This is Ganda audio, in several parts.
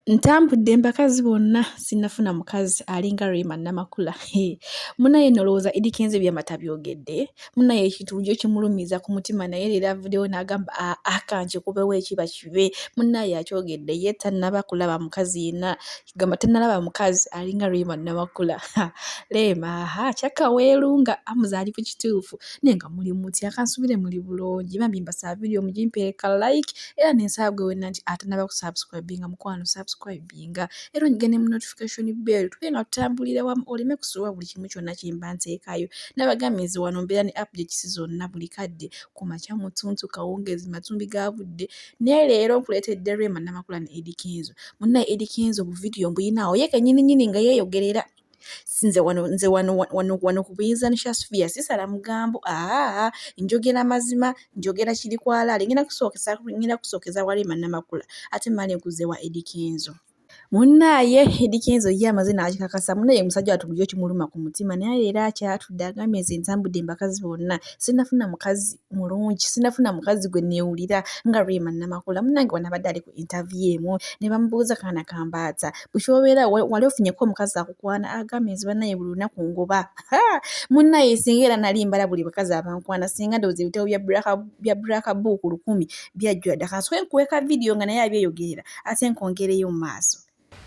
Ntambudde mbakazi bonna sinafuna mukazi alinga rema namakula. Munaye nolowooza Eddy Kenzo byamata byogedde. Munaye ekintu kyo kimulumiza ku mutima naye leero avuddeyo n'agamba kanje kubeewo ekiba kibe. Munaye akyogedde ye tannaba kulaba mukazi yenna. Kigamba tannalaba mukazi alinga rema namakula. Rema kyakka weerunga amuzaali ku kituufu naye nga muli mutya kansubire muli bulungi bambi mbasaba video mugimpeeka like era n'ensaba gwe wenna nti atanaba kusubscribinga mukwano subscribinga era onyige ne mu notification bell tube nga tutambulira wamu oleme kusuwa buli kimu kyonna kye mba nteekayo n'abagamizi wano mbeera ne updates zonna buli kadde ku makya mutuntu kawungeezi matumbi gavudde naye leero nkuleetedde Rema namakula ne Eddy Kenzo. Munnaye Eddy Kenzo bu video mbuyinaawo ye kennyini nga yeeyogerera nze wano ku buyinzaanishasuvia sisala mugambo njogera mazima njogera kiri kwalaali ngenda kusookeza wa Rema namakula ate male nkuze wa Eddy Kenzo. Munnaye Eddy Kenzo ye amazina akikakasa munnaye musajja watugulyo kimuluma ku mutima naye leero akyatudde agambye nze ntambudde mbakazi bonna sinafuna mukazi mulungi sinafuna mukazi gwe neewulira nga Rema namakula. Munnange wano abadde ali ku interview emu ne bamubuuza kaana kambaata bukyobeera wali ofunyeko omukazi akukwana agambye nze bannaye buli lunaku ngoba. Munnaye singa era nali mbala buli bakazi abankwana singa ndowooza ebitabo bya Black Book 1000 byajjula ddala kansooke nkuweeka video nga naye abyeyogerera ate nkongereyo mu maaso.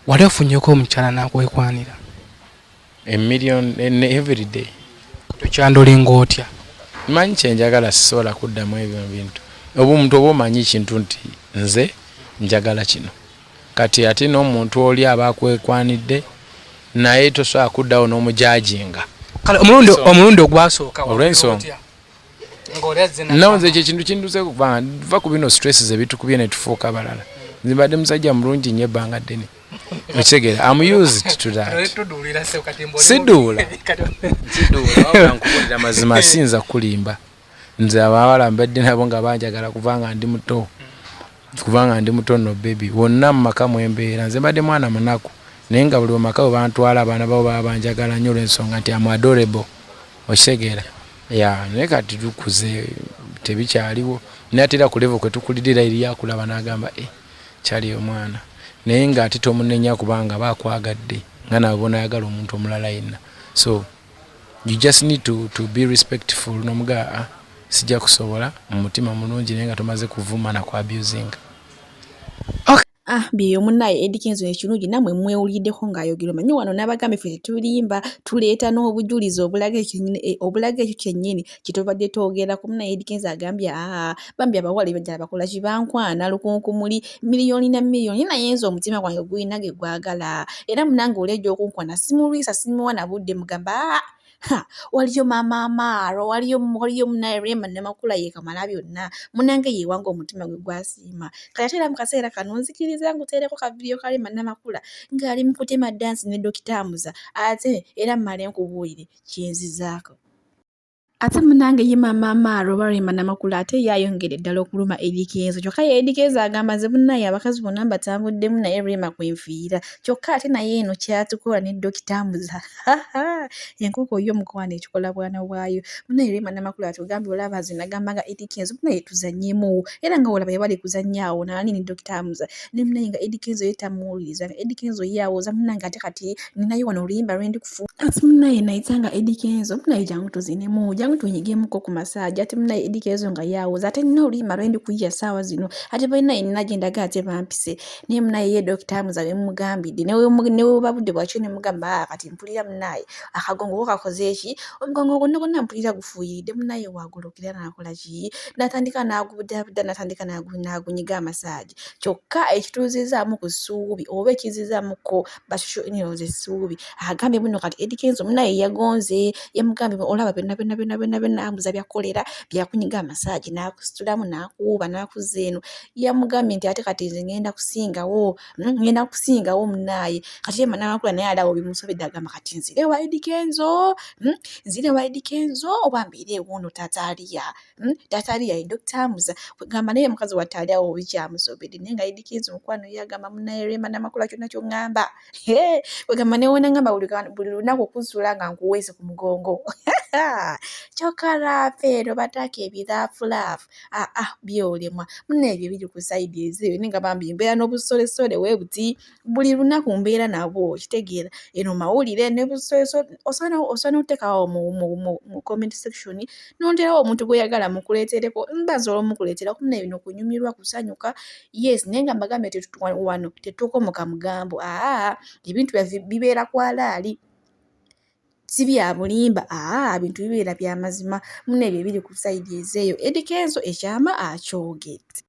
Wali ofunyeko omukyala n'akwekwanira a million every day. Tokyandolinga otya? Manyi kyenjagala sisobola kuddamu ebyo bintu. Omuntu oba omanyi ekintu nti nze njagala kino. Kati ate n'omuntu oli aba akwekwanidde naye tosobola kuddawo n'omujajinga. Kale omulundi ogwasooka olw'ensonga nze ekyo ekintu kinduze kuva ku bino stresses ebitukubye ne tufuuka abalala. Nze mbadde musajja mulungi nnyo ebbanga ddene. Okitegeera, I'm used to that. Siduula nkubuulira mazima sinza kulimba. Nze abawala mbadde nabo nga banjagala kubanga ndi muto no baby. Wonna mu maka mwembeera nze mbadde mwana munaku naye nga buli maka bwe bantwala abaana babo baba banjagala nnyo olw'ensonga nti am adorable. Okitegeera naye kati tukuze tebikyaliwo naye ate era ku level kwe tukulirira eri akulaba n'agamba kyali omwana naye nga ate tomunenya kubanga bakwagadde nga nawe bonayagala omuntu omulala yenna. So you just need to be respectful n'omugaa sijja kusobola mu mutima mulungi naye nga tomaze kuvuma na ku abusing. Byeyo munnaye Eddy Kenzo ekirungi namwe mwewuliddeko ng'ayogera manyi wano n'abagambe ffe tetulimba tuleeta n'obujulizi obulaga ekyo kyennyini kitubadde twogerako. Munnaye Eddy Kenzo agambye bambi abawala bajja bakola kibankwana lukunkumuli miliyoni na miliyoni naye nze omutima gwange gulina ge gwagala era munange olejja okunkwana simulwisa simuwa na budde mugamba waliyo maama Amaaro waliyo munnaye Rema namakula ye kamala byonna munange yeewanga omutima gwe gwasiima. Kati ate era mu kaseera kano nzikiriza nguteereko ka video ka Rema namakula ng'ali mu kutema dansi ne Dr. Muza ate era mmale nkubuulire kyenzizaako. Ate munange ye maama Amaaro oba Rema namakula ate yayongere ddala okuluma Eddy Kenzo kyokka ye Eddy Kenzo agamba nze munnaye abakazi bonna mbatambuddemu naye Rema kwenfiira kyokka ate naye eno kyatukola ne Dr. Muza. Enkoko yo mukwano ekikola bwana bwayo. Munnaye Rema namakula atugambye olaba nze nagambanga Eddy Kenzo munnaye tuzannyemu era nga olaba yabali kuzannyaawo nani ne Dr. Muza ne munnaye nga Eddy Kenzo ye tamuwuliriza nga Eddy Kenzo ye awooza munange ate kati ninayo wano oluyimba lwendi kufu ate munnaye nayitanga Eddy Kenzo munnaye jangu tuzinemu jangu tunyigemuko ku masaaji ate munnaye Eddy Kenzo nga yawooza ate nina oluyimba lwendi kuyiya ssaawa zino ate balinaye nina gye ndaga ate bampise naye munnaye ye Dr. Muza we mugambidde newe babudde bwakyo ne mugamba kati mpulira munnaye akagongo ko kakoze eki omugongo gonna mpulira gufuuyiridde munnaye wagolokera n'akola ki n'atandika n'agubuddaabudda n'atandika n'agunyiga amasaaji kyokka ekituuzizaamu ku ssuubi oba ekizizaamuko basosho essuubi agambye muno kati Eddy Kenzo munnaye yagonze yamugambye olaba byonna amuza byakolera byakunyiga amasaaji n'akusitulamu n'akuwuuba n'akuzza eno yamugambye nti ate kati nze ngenda kusingawo munnaye kati Rema namakula naye alawo bimusobedde agamba kati nzire wa Eddy Kenzo oba mbeere ewuuno Tataliya ye Dr. Muza kwegamba naye mukazi wa Taliya wo bikyamusobedde naye nga Eddy Kenzo mukwano yagamba munnaye Rema namakula kyonna ky'oŋŋamba kwegamba ne wona ŋŋamba buli lunaku kunsula nga nkuweese ku mugongo kyokka lafeero bataaka ebiraafu byolemwa munne ebyo biri ku sayidi ezeeyo nenga bambi mbeera n'obusolesole we buti buli lunaku mbeera nabwo kitegeera eno mawulire ne busolesole osobola n'oteekawo mu comment section n'onterawo omuntu gw'oyagala mukuleetereko mbasobola omukuleetera kumuna bino kunyumirwa kusanyuka yes naye nga mbagambe wano tetukomoka mugambo ebintu bibeera ku alaali si bya bulimba bintu bibeera bya mazima munne ebyo biri ku sayidi ezeeyo Eddy Kenzo ekyama akyogedde.